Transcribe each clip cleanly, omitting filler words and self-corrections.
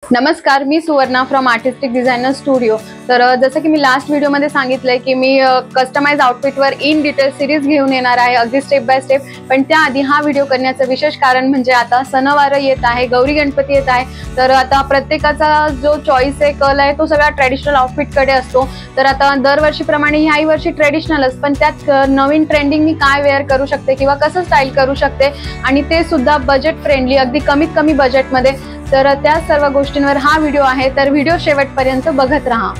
नमस्कार, मी Suvarna from artistic designer studio. तर जसं की मी लास्ट व्हिडिओमध्ये सांगितलंय की मी कस्टमाइज आउटफिटवर इन डिटेल सिरीज घेऊन येणार आहे, अगदी स्टेप बाय स्टेप। पण त्याआधी हा व्हिडिओ करण्याचं विशेष कारण म्हणजे आता सणवार येत आहे, गौरी गणपती येत आहे। तर आता प्रत्येकाचा जो चॉईस आहे, कल आहे, तो सगळा ट्रेडिशनल आउटफिटकडे असतो। तर आता दरवर्षीप्रमाणे ह्याही वर्षी ट्रेडिशनलच, पण त्यात नवीन ट्रेंडिंग मी काय वेअर करू शकते किंवा कसं स्टाईल करू शकते, आणि ते सुद्धा बजेट फ्रेंडली, अगदी कमीत कमी बजेटमध्ये। तर त्या सर्व गोष्टींवर हा व्हिडिओ आहे, तर व्हिडिओ शेवटपर्यंत बघत राहा।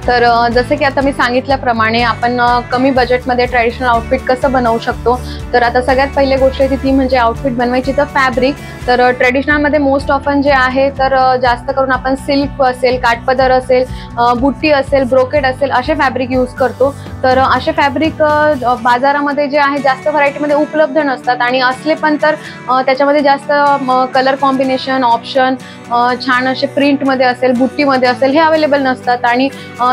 तर जसे की आता मी सांगितल्याप्रमाणे आपण कमी बजेटमध्ये ट्रेडिशनल आउटफिट कसं बनवू शकतो। तर आता सगळ्यात पहिली गोष्ट ती म्हणजे आउटफिट बनवायची तर फॅब्रिक। तर ट्रेडिशनलमध्ये मोस्ट ऑफन जे आहे तर जास्त करून आपण सिल्क असेल, काठपदर असेल, बुट्टी असेल, ब्रोकेड असेल, असे फॅब्रिक यूज करतो। तर असे फॅब्रिक बाजारामध्ये जे आहे जास्त व्हरायटीमध्ये उपलब्ध नसतात, आणि असले पण तर त्याच्यामध्ये जास्त कलर कॉम्बिनेशन ऑप्शन, छान असे प्रिंटमध्ये असेल, बुट्टीमध्ये असेल, हे अवेलेबल नसतात। आणि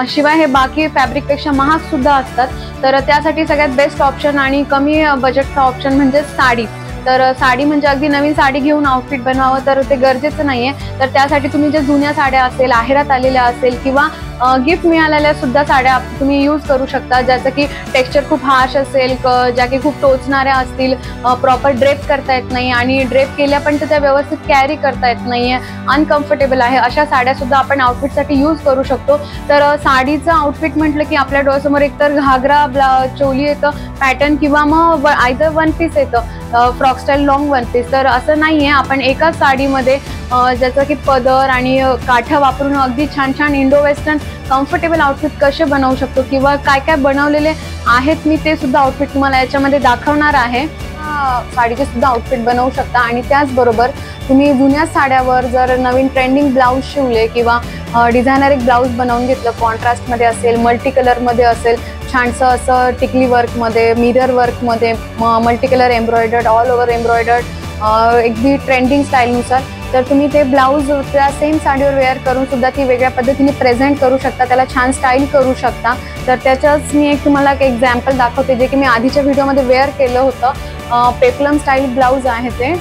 शिवाय हे बाकी फॅब्रिकपेक्षा महाग सुद्धा असतात। तर त्यासाठी सगळ्यात बेस्ट ऑप्शन आणि कमी बजेटचा ऑप्शन म्हणजे साडी। तर साडी म्हणजे अगदी नवीन साडी घेऊन आउटफिट बनवावं तर ते गरजेचं नाहीये। तर त्यासाठी तुम्ही जे जुन्या साड्या असेल, आहेरात आलेल्या असेल, किंवा गिफ्ट मिळालेल्या सुद्धा साड्या तुम्ही यूज करू शकता, ज्याचं की टेक्स्चर खूप हार्श असेल, ज्या की खूप टोचणाऱ्या असतील, प्रॉपर ड्रेप करता येत नाही, आणि ड्रेप केल्या पण त्या व्यवस्थित कॅरी करता येत नाहीये, अनकम्फर्टेबल आहे, अशा साड्या सुद्धा आपण आउटफिटसाठी यूज करू शकतो। तर साडीचं आउटफिट म्हटलं की आपल्या डोळ्यासमोर एकतर घागरा, चोली येतं पॅटर्न, किंवा मग आयदर वन पीस येतं, frock style long one piece. तर असं नाहीये, आपण एकाच साडीमध्ये ज्याचं की पदर आणि काठा वापरून अगदी छान छान इंडो वेस्टर्न कम्फर्टेबल आउटफिट कसे बनवू शकतो, किंवा काय काय बनवलेले आहेत मी ते सुद्धा आउटफिट तुम्हाला याच्यामध्ये दाखवणार आहे। साडीचे सुद्धा आउटफिट बनवू शकता, आणि त्याचबरोबर तुम्ही जुन्या साड्यावर जर नवीन ट्रेंडिंग ब्लाऊज शिवले, किंवा डिझायनर एक ब्लाऊज बनवून घेतलं, कॉन्ट्रास्टमध्ये असेल, मल्टी कलरमध्ये असेल, छानसं असं टिकली वर्कमध्ये, मिरर वर्कमध्ये, multi colour embroidered, all over embroidered, अगदी ट्रेंडिंग स्टाईलनुसार, तर तुम्ही ते ब्लाऊज त्या सेम साडीवर वेअर करून सुद्धा ती वेगळ्या पद्धतीने प्रेझेंट करू शकता, त्याला छान स्टाईल करू शकता। तर त्याच्याच मी तुम्हाला एक एक्झाम्पल दाखवते, जे की मी आधीच्या व्हिडिओमध्ये वेअर केलं होतं। पेप्लम स्टाईल ब्लाऊज आहे ते,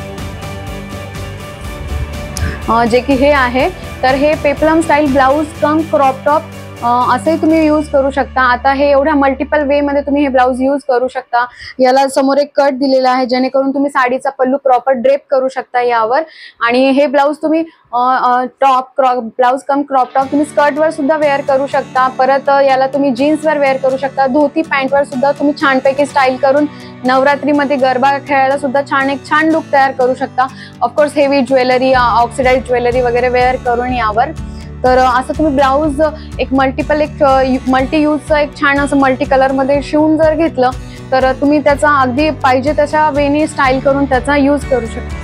जे की हे आहे। तर हे पेप्लम स्टाईल ब्लाऊज कम क्रॉप टॉप असंही तुम्ही यूज करू शकता। आता हे एवढ्या मल्टिपल वे मध्ये तुम्ही हे ब्लाऊज यूज करू शकता। याला समोर एक कट दिलेला आहे, जेणेकरून तुम्ही साडीचा पल्लू प्रॉपर ड्रेप करू शकता यावर। आणि हे ब्लाऊज तुम्ही ब्लाऊज कम क्रॉप टॉप तुम्ही स्कर्टवर सुद्धा वेअर करू शकता। परत याला तुम्ही जीन्सवर वेअर करू शकता, धोती पॅन्टवर सुद्धा तुम्ही छानपैकी स्टाईल करून नवरात्रीमध्ये गरबा खेळायला सुद्धा एक छान लुक तयार करू शकता। Of course heavy jewellery, oxidise jewellery वगैरे वेअर करून यावर। तर असं तुम्ही ब्लाऊज एक मल्टी यूजचं एक छान असं मल्टी कलरमध्ये शिवून जर घेतलं, तर तुम्ही त्याचा अगदी पाहिजे तशा वेनी स्टाईल करून त्याचा यूज करू शकता।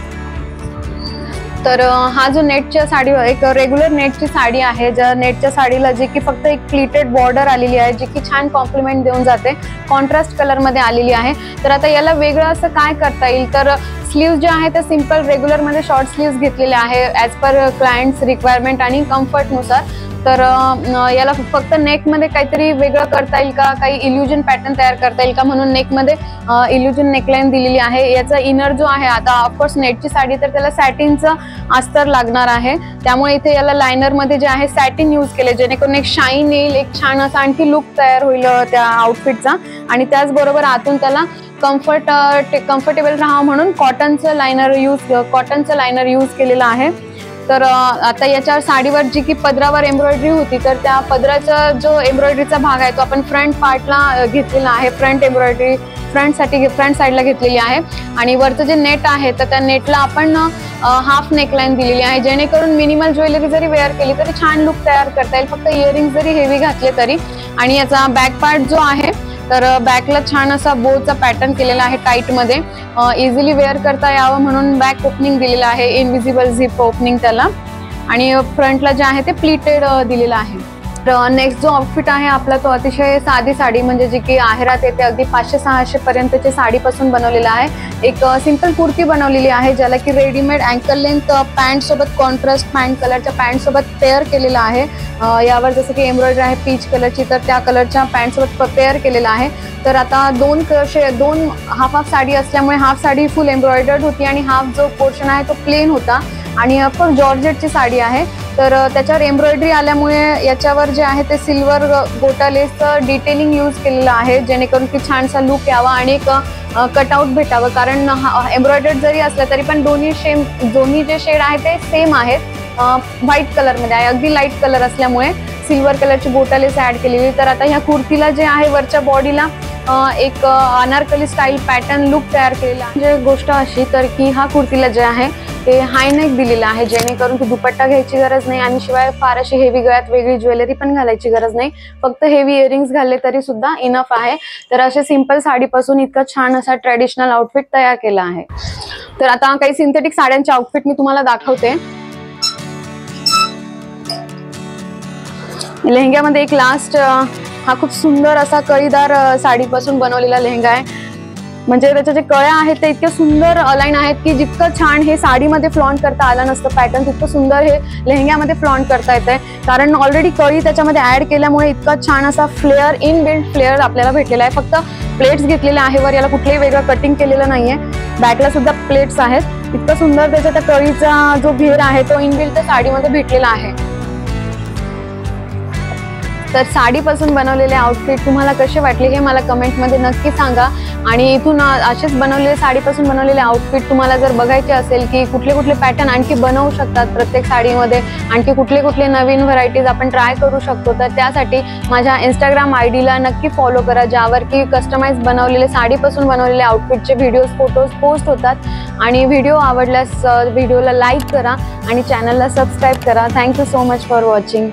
तर हा जो नेटच्या साडी, एक रेग्युलर नेटची साडी आहे, ज्या नेटच्या साडीला जी की फक्त एक प्लीटेड बॉर्डर आलेली आहे, जी की छान कॉम्प्लिमेंट देऊन जाते, कॉन्ट्रास्ट कलरमध्ये आलेली आहे। तर आता याला वेगळं असं काय करता येईल, तर स्लीव्ह जे आहे ते सिंपल रेग्युलरमध्ये शॉर्ट स्लीव्ह घेतलेले आहे, ॲज पर क्लायंट्स रिक्वायरमेंट आणि कम्फर्टनुसार। तर याला फक्त नेकमध्ये काहीतरी वेगळं करता येईल का, काही इल्युजन पॅटर्न तयार करता येईल का, म्हणून नेकमध्ये इल्युजन नेकलाईन दिलेली आहे। याचा इनर जो आहे, आता ऑफकोर्स नेटची साडी तर त्याला सॅटिनचं अस्तर लागणार आहे, त्यामुळे इथे याला लायनरमध्ये जे आहे सॅटिन यूज केले, जेणेकरून एक शाईन येईल, एक छान असा आणखी लुक तयार होईल त्या आउटफिटचा। आणि त्याचबरोबर आतून त्याला कम्फर्टेबल राहा म्हणून कॉटनचं लायनर यूज केलेलं आहे। तर आता याच्यावर साडीवर जी की पदरावर एम्ब्रॉयडरी होती, तर त्या पदराचा जो एम्ब्रॉयडरीचा भाग आहे तो आपण फ्रंट पार्टला घेतलेला आहे, फ्रंट एम्ब्रॉयडरी फ्रंट साईडला घेतलेली आहे। आणि वरचं जे नेट आहे तर त्या नेटला आपण हाफ नेकलाईन दिलेली आहे, जेणेकरून मिनिमल ज्वेलरी जरी वेअर केली तरी छान लुक तयार करता येईल, फक्त इयरिंग जरी हेवी घातले तरी। आणि याचा बॅक पार्ट जो आहे, तर बॅकला छान असा बोचा पॅटर्न केलेला आहे टाईटमध्ये, इझिली वेअर करता यावं म्हणून बॅक ओपनिंग दिलेलं आहे, इनविजिबल झिप ओपनिंग त्याला। आणि फ्रंटला जे आहे ते प्लीटेड दिलेलं आहे। तर नेक्स्ट जो आउटफिट आहे आपला, तो अतिशय साधी साडी, म्हणजे जी की आहेरात येते, अगदी 500-600 पर्यंतच्या साडीपासून बनवलेला आहे। एक सिंपल कुर्ती बनवलेली आहे, ज्याला की रेडीमेड अँकल लेंथ पॅन्ट सोबत, कॉन्ट्रास्ट पॅन्ट कलरच्या पॅन्ट सोबत पेअर केलेला आहे। यावर जसं की एम्ब्रॉयडरी आहे पीच कलरची, तर त्या कलरच्या पॅन्ट सोबत पेअर केलेला आहे। तर आता दोन हाफ साडी असल्यामुळे हाफ साडी फुल एम्ब्रॉयडर्ड होती, आणि हाफ जो पोर्शन आहे तो प्लेन होता। आणि ऑफकोर्स जॉर्जेटची साडी आहे, तर त्याच्यावर एम्ब्रॉयडरी आल्यामुळे याच्यावर जे आहे ते सिल्वर गोटा लेसचं डिटेलिंग यूज केलेलं आहे, जेणेकरून की छानसा लुक यावा आणि एक कटआउट भेटावं. कारण एम्ब्रॉयडर्ड जरी असलं तरी पण दोन्ही जे शेड आहे ते सेम आहेत, व्हाईट कलरमध्ये आहे, अगदी लाईट कलर असल्यामुळे सिल्वर कलरची गोटा लेस ऍड केलेली. तर आता ह्या कुर्तीला जे आहे वरच्या बॉडीला एक अनारकली स्टाईल पॅटर्न लुक तयार केलेला आहे. म्हणजे गोष्ट अशी तर की हा कुर्तीला जे आहे ते हाय नेक दिलेला आहे, जेणेकरून की दुपट्टा घ्यायची गरज नाही आणि शिवाय फार अशी हेवी गळ्यात वेगळी ज्वेलरी पण घालायची गरज नाही, फक्त हेवी इयरिंग्स घालले तरी सुद्धा इनफ आहे. तर अशा सिंपल साडीपासून इतका छान असा ट्रेडिशनल आउटफिट तयार केला आहे. तर आता काही सिंथेटिक साड्यांचे आउटफिट मी तुम्हाला दाखवते. लेहंग्यामध्ये एक लास्ट हा खूप सुंदर असा कळीदार साडीपासून बनवलेला लेहंगा आहे. म्हणजे त्याच्या जे कळ्या आहेत ते इतके सुंदर अलाइन आहेत की जितकं छान हे साडीमध्ये फ्लॉन्ट करता आलं नसतं पॅटर्न, तितकं सुंदर हे लेहंग्यामध्ये फ्लॉन्ट करता येत आहे. कारण ऑलरेडी कळी त्याच्यामध्ये ऍड केल्यामुळे इतका छान असा फ्लेअर, इनबिल्ट फ्लेअर आपल्याला भेटलेला आहे. फक्त प्लेट्स घेतलेले आहे वर, याला कुठलंही वेगळं कटिंग केलेलं नाहीये. बॅकला सुद्धा प्लेट्स आहेत. इतकं सुंदर त्याच्या त्या कळीचा जो घेर आहे तो इनबिल्ट त्या साडीमध्ये भेटलेला आहे. तर साडीपासून बनवलेले आउटफिट तुम्हाला कसे वाटले हे मला कमेंटमध्ये नक्की सांगा. आणि इथून असेच बनवलेले साडीपासून बनवलेले आउटफिट तुम्हाला जर बघायचे असेल की कुठले कुठले पॅटर्न आणखी बनवू शकतात प्रत्येक साडीमध्ये, आणखी कुठले कुठले नवीन व्हरायटीज आपण ट्राय करू शकतो, तर त्यासाठी माझ्या इंस्टाग्राम आयडीला नक्की फॉलो करा, ज्यावर की कस्टमाइज बनवलेले साडीपासून बनवलेले आउटफिटचे व्हिडिओज, फोटोज पोस्ट होतात. आणि व्हिडिओ आवडल्यास व्हिडिओला लाईक करा आणि चॅनलला सबस्क्राईब करा. Thank you so much for watching.